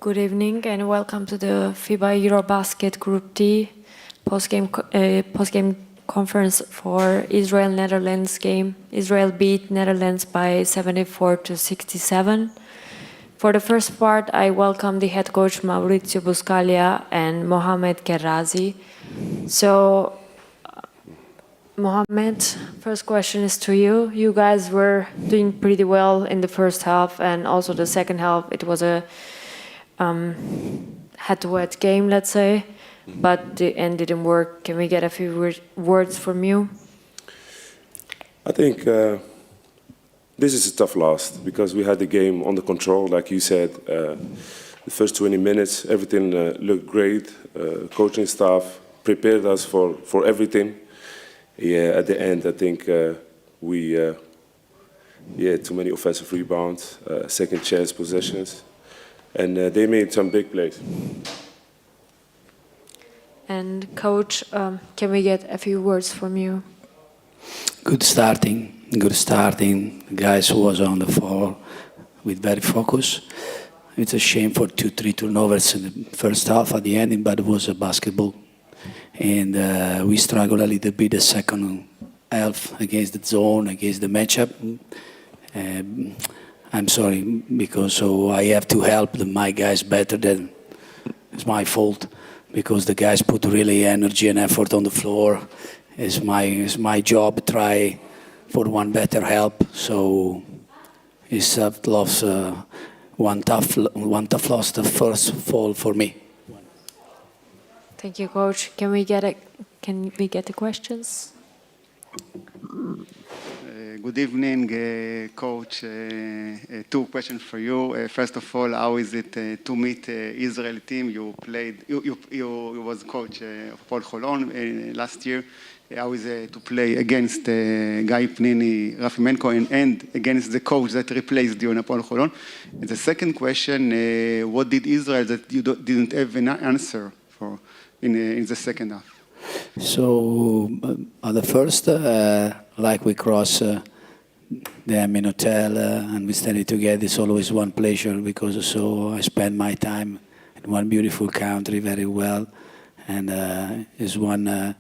Good evening and welcome to the FIBA EuroBasket Group D post-game conference for Israel-Netherlands game. Israel beat Netherlands by 74-67. For the first part, I welcome the head coach Maurizio Buscaglia and Mohamed Kerazi. So, Mohamed, first question is to you. You guys were doing pretty well in the first half and also the second half. It was a head-to-head game, let's say, but the end didn't work. Can we get a few words from you? I think this is a tough loss because we had the game under control, like you said. The first 20 minutes, everything looked great. Coaching staff prepared us for everything. Yeah, at the end, I think we had too many offensive rebounds, second chance possessions. And they made some big plays. And coach, can we get a few words from you? Good starting. The guys who was on the floor with very focus. It's a shame for 2-3 turnovers in the first half at the end, but it was a basketball. And we struggled a little bit the second half against the zone, against the matchup. I'm sorry, because I have to help my guys better than it's my fault, because the guys put really energy and effort on the floor. It's my job to try for one better help. So it's lost one tough loss the first fall for me. Thank you, coach. Can we get the questions? Good evening, Coach. Two questions for you. First of all, how is it to meet Israel team? You was coach of Paul Holon last year. How is it to play against Guy Pnini, Rafimenko, and against the coach that replaced you in Paul Holon? And the second question, what did Israel that you didn't have an answer for in the second half? So at the first, like we cross the Amin Hotel and we study together, it's always one pleasure because I spend my time in one beautiful country very well, and it's one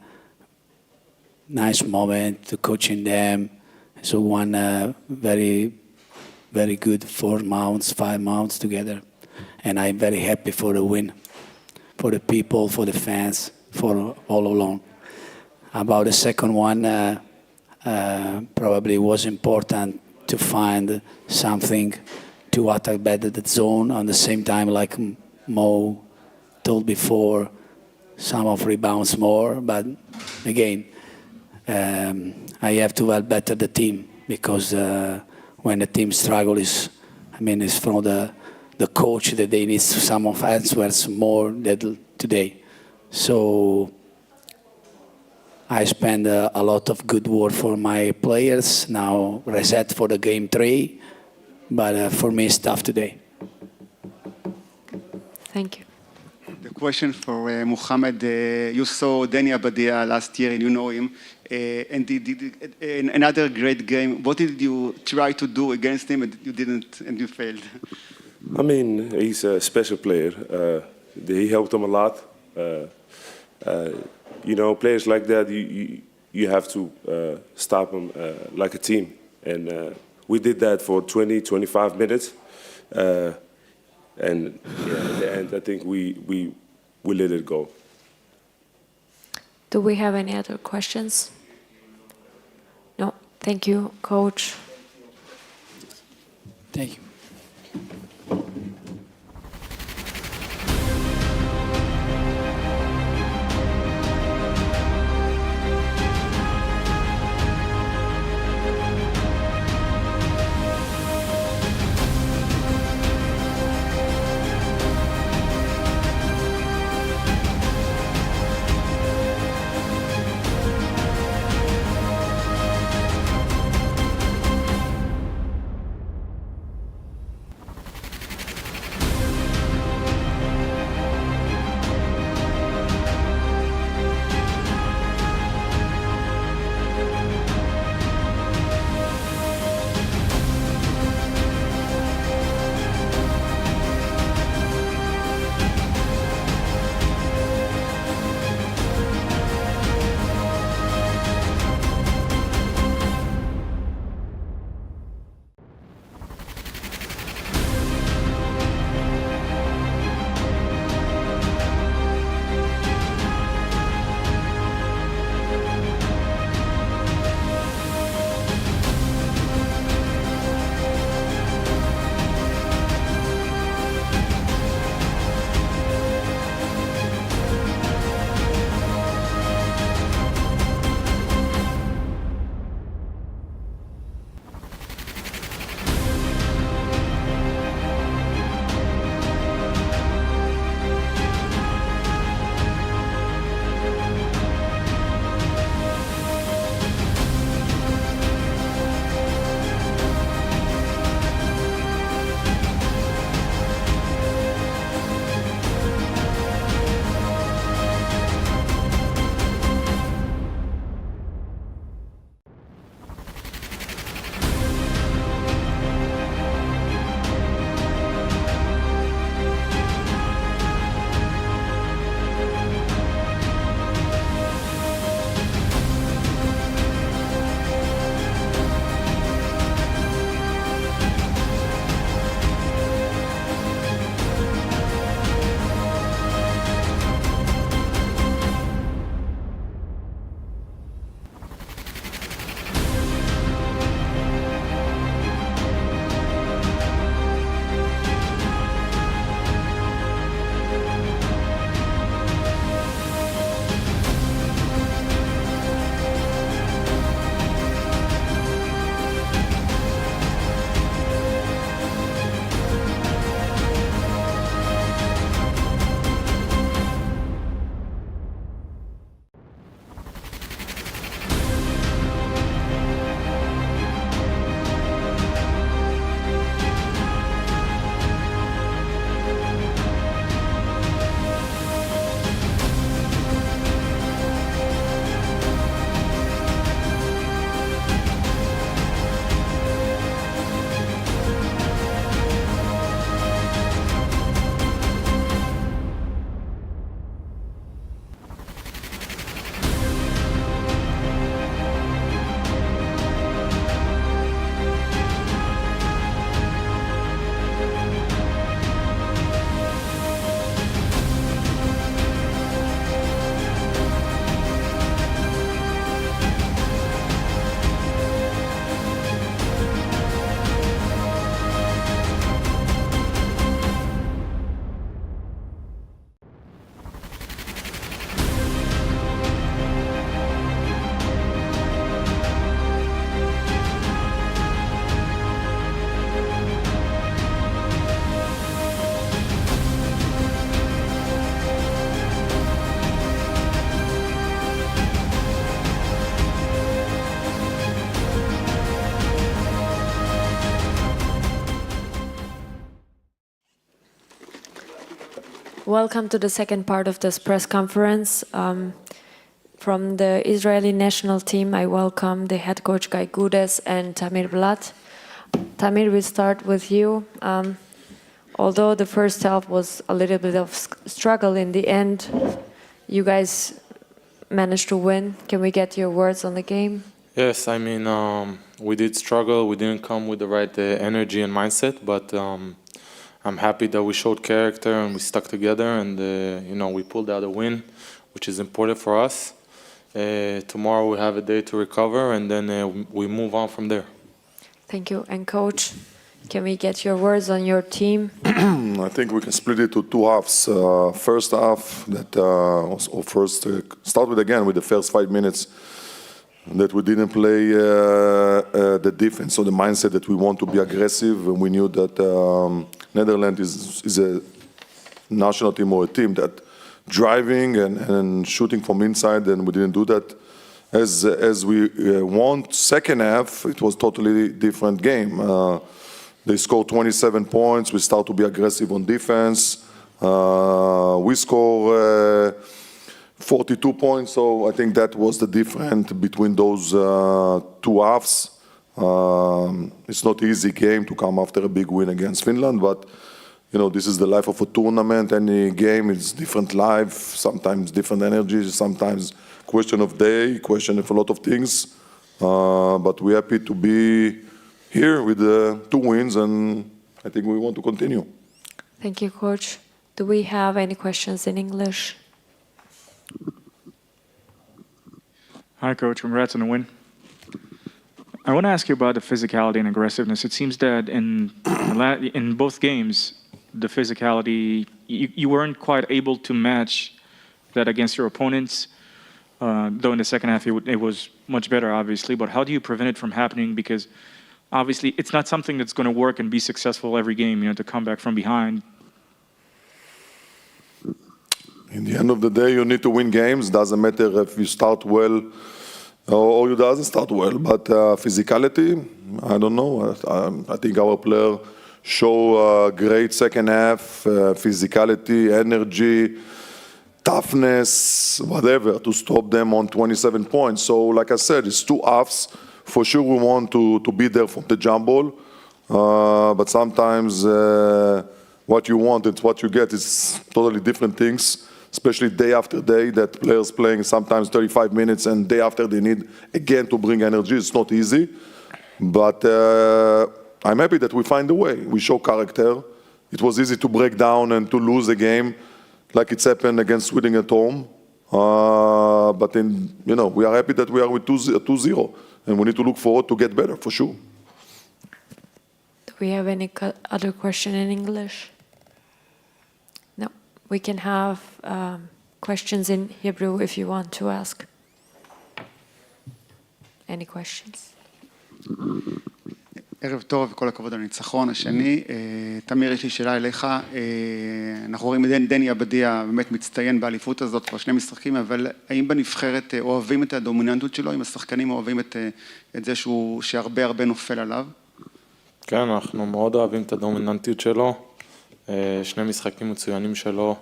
nice moment to coaching them. So one very, very good 5 months together, and I'm very happy for the win, for the people, for the fans, for all along. About the second one, probably was important to find something to attack better the zone. On the same time, like Mo told before, some of rebounds more. But again, I have to help better the team because when the team struggles, it's from the coach that they need some of answers more than today. So I spend a lot of good work for my players. Now reset for the game 3, but for me it's tough today. Thank you. The question for Mohamed, you saw Danny Abadia last year and you know him, and he did another great game. What did you try to do against him and you didn't and you failed? He's a special player. He helped them a lot. Players like that, you have to stop them like a team. And we did that for 20, 25 minutes. And at the end, I think we let it go. Do we have any other questions? No. Thank you, Coach. Thank you. Welcome to the second part of this press conference. From the Israeli national team, I welcome the head coach Guy Gudes and Tamir Blat. Tamir, we'll start with you. Although the first half was a little bit of struggle, in the end, you guys managed to win. Can we get your words on the game? Yes, I mean, we did struggle. We didn't come with the right energy and mindset, but I'm happy that we showed character and we stuck together and, we pulled out a win, which is important for us. Tomorrow we have a day to recover and then we move on from there. Thank you. And Coach, can we get your words on your team? I think we can split it to two halves. First half, start with again with the first 5 minutes that we didn't play the defense or the mindset that we want to be aggressive, and we knew that Netherlands is a national team or a team that driving and shooting from inside, and we didn't do that as we want. Second half, it was totally different game. They scored 27 points. We start to be aggressive on defense. We score 42 points, so I think that was the difference between those two halves. It's not an easy game to come after a big win against Finland, but this is the life of a tournament. Any game is different life, sometimes different energies, sometimes question of day, question of a lot of things. But we're happy to be here with the 2 wins, and I think we want to continue. Thank you, Coach. Do we have any questions in English? Hi, Coach. Congrats on the win. I want to ask you about the physicality and aggressiveness. It seems that in both games, the physicality, you weren't quite able to match that against your opponents. Though in the second half it was much better, obviously. But how do you prevent it from happening? Because obviously it's not something that's going to work and be successful every game, to come back from behind. In the end of the day, you need to win games. Doesn't matter if you start well or you doesn't start well. But physicality, I don't know. I think our player show great second half, physicality, energy, toughness, whatever, to stop them on 27 points. So, like I said, it's 2 halves. For sure, we want to be there from the jump ball. But sometimes what you want and what you get is totally different things. Especially day after day, that players playing sometimes 35 minutes, and day after they need again to bring energy. It's not easy, but I'm happy that we find a way. We show character. It was easy to break down and to lose a game, like it's happened against Sweden at home. But we are happy that we are with 2-0, and we need to look forward to get better for sure. Do we have any other question in English? We can have questions in Hebrew if you want to ask. Any questions? ערב טוב וכל הכבוד על הניצחון השני. תמיר, יש לי שאלה אליך. אנחנו רואים דני עבדיה באמת מצטיין באליפות הזאת כבר 2 משחקים, אבל האם בנבחרת אוהבים את הדומיננטיות שלו? אם השחקנים אוהבים את זה שהרבה נופל עליו? כן, אנחנו מאוד אוהבים את הדומיננטיות שלו. 2 משחקים מצוינים שלו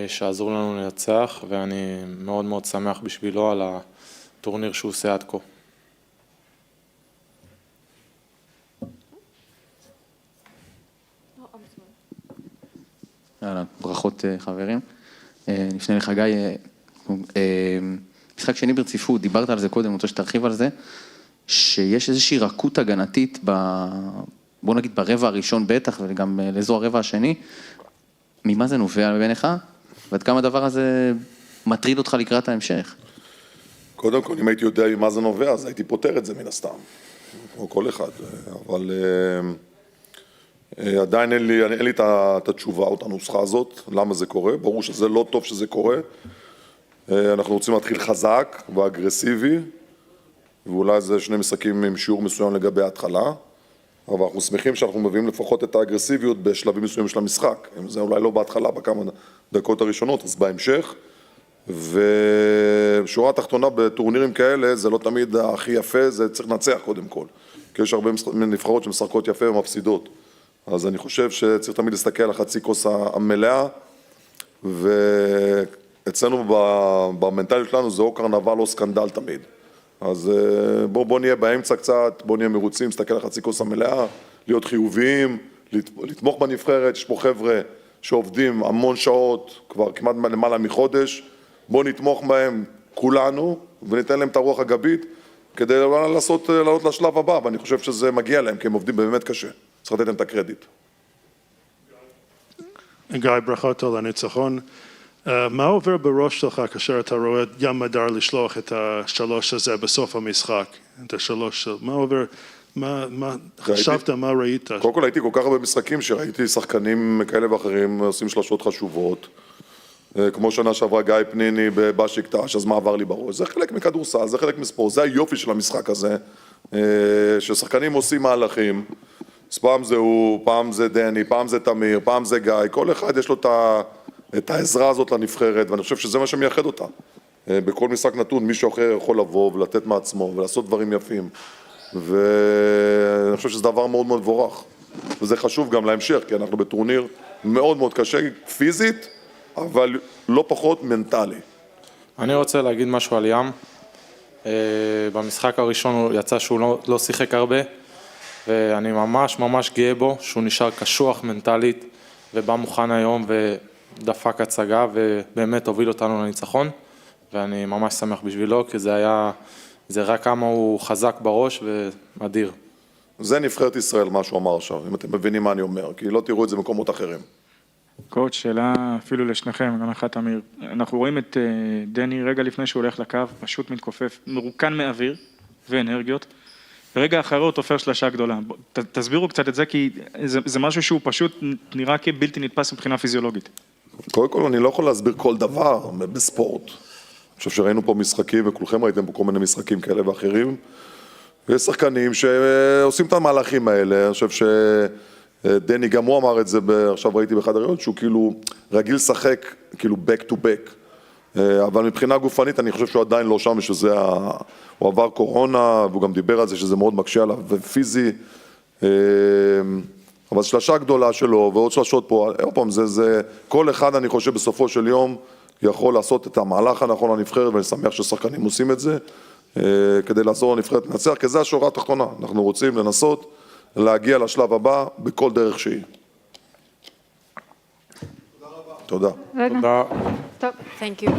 שעזרו לנו לנצח, ואני מאוד מאוד שמח בשבילו על הטורניר שהוא עושה עד כה. ברכות חברים. לפני לחגי, משחק שני ברציפות, דיברת על זה קודם, אני רוצה שתרחיב על זה, שיש איזושהי רכות הגנתית בוא נגיד ברבע הראשון בטח, וגם לאזור הרבע השני. ממה זה נובע מבינך? ועד כמה הדבר הזה מטריד אותך לקראת ההמשך? קודם כל, אם הייתי יודע ממה זה נובע, אז הייתי פותר את זה מן הסתם. או כל אחד. אבל עדיין אין לי את התשובה, או את הנוסחה הזאת, למה זה קורה. ברור שזה לא טוב שזה קורה. אנחנו רוצים להתחיל חזק ואגרסיבי, ואולי זה 2 משחקים עם שיעור מסוים לגבי ההתחלה. אבל אנחנו שמחים שאנחנו מביאים לפחות את האגרסיביות בשלבים מסוימים של המשחק. זה אולי לא בהתחלה, בכמה דקות הראשונות, אז בהמשך. ושורה התחתונה בטורנירים כאלה, זה לא תמיד הכי יפה, זה צריך לנצח קודם כל. כי יש הרבה נבחרות שמשחקות יפה ומפסידות. אז אני חושב שצריך תמיד להסתכל על החצי כוס המלאה, ואצלנו במנטליות שלנו זה או קרנבל או סקנדל תמיד. אז בוא נהיה באמצע קצת, בוא נהיה מרוצים, נסתכל על חצי כוס המלאה, להיות חיוביים, לתמוך בנבחרת, יש פה חבר'ה שעובדים המון שעות, כבר כמעט למעלה מחודש, בוא נתמוך בהם כולנו וניתן להם את הרוח הגבית כדי לעלות לשלב הבא, ואני חושב שזה מגיע להם, כי הם עובדים באמת קשה. צריך לתת להם את הקרדיט. גיא, ברכות על הניצחון. מה עובר בראש שלך כאשר אתה רואה ים מדר לשלוח את השלוש הזה בסוף המשחק? את השלוש, מה עובר, מה חשבת, מה ראית? קודם כל הייתי כל כך הרבה משחקים שראיתי שחקנים כאלה ואחרים עושים שלשות חשובות. כמו שנה שעברה גיא פניני בבשיקטש, אז מה עבר לי בראש? זה חלק מכדורסל, זה חלק מספורט, זה היופי של המשחק הזה, ששחקנים עושים מהלכים, אז פעם זה הוא, פעם זה דני, פעם זה תמיר, פעם זה גיא, כל אחד יש לו את העזרה הזאת לנבחרת, ואני חושב שזה מה שמייחד אותה. בכל משחק נתון מישהו אחר יכול לבוא ולתת מעצמו ולעשות דברים יפים, ואני חושב שזה דבר מאוד מאוד מבורך, וזה חשוב גם להמשך, כי אנחנו בטורניר מאוד מאוד קשה, פיזית, אבל לא פחות מנטלי. אני רוצה להגיד משהו על ים. במשחק הראשון הוא יצא שהוא לא שיחק הרבה, ואני ממש ממש גאה בו, שהוא נשאר קשוח מנטלית, ובא מוכן היום ודפק הצגה, ובאמת הוביל אותנו לניצחון, ואני ממש שמח בשבילו, כי זה רק כמה הוא חזק בראש ואדיר. זה נבחרת ישראל, מה שהוא אמר עכשיו, אם אתם מבינים מה אני אומר, כי לא תראו את זה במקומות אחרים. קוץ', שאלה אפילו לשניכם, גם לך תמיר. אנחנו רואים את דני רגע לפני שהוא הולך לקו, פשוט מתכופף, מרוקן מאוויר ואנרגיות. רגע אחרי הוא תופר שלשה גדולה. תסבירו קצת את זה, כי זה משהו שהוא פשוט נראה כבלתי נתפס מבחינה פיזיולוגית. קודם כל, אני לא יכול להסביר כל דבר בספורט. אני חושב שראינו פה משחקים, וכולכם ראיתם פה כל מיני משחקים כאלה ואחרים, ויש שחקנים שעושים את המהלכים האלה. אני חושב דני גם הוא אמר את זה, עכשיו ראיתי באחד הראיות, שהוא כאילו רגיל לשחק, כאילו back to back. אבל מבחינה גופנית אני חושב שהוא עדיין לא שם, הוא עבר קורונה, והוא גם דיבר על זה שזה מאוד מקשה עליו, ופיזי. אבל שלשה גדולה שלו, ועוד שלשות פה, זה כל אחד אני חושב בסופו של יום, יכול לעשות את המהלך הנכון לנבחרת, ואני שמח ששחקנים עושים את זה, כדי לעזור לנבחרת לנצח, כי זה השורה התחתונה, אנחנו רוצים לנסות, להגיע לשלב הבא בכל דרך שהיא. תודה רבה. תודה. טוב, thank you.